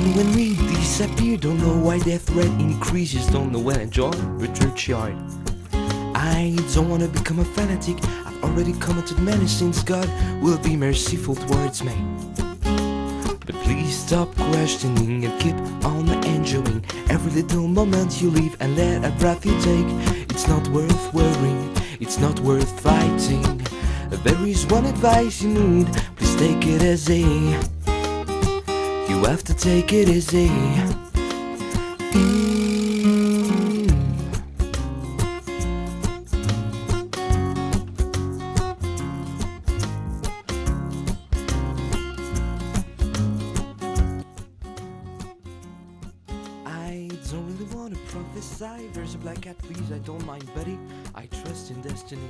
know when we disappear, don't know why death threat increases, don't know when I join the churchyard. I don't wanna become a fanatic, I've already committed many sins, God will be merciful towards me. But please stop questioning and keep on enjoying every little moment you live and let a breath you take. It's not worth worrying, it's not worth fighting. There is one advice you need, please take it easy. You have to take it easy. I don't really want to prophesy. There's a black cat, please, I don't mind, buddy. I trust in destiny.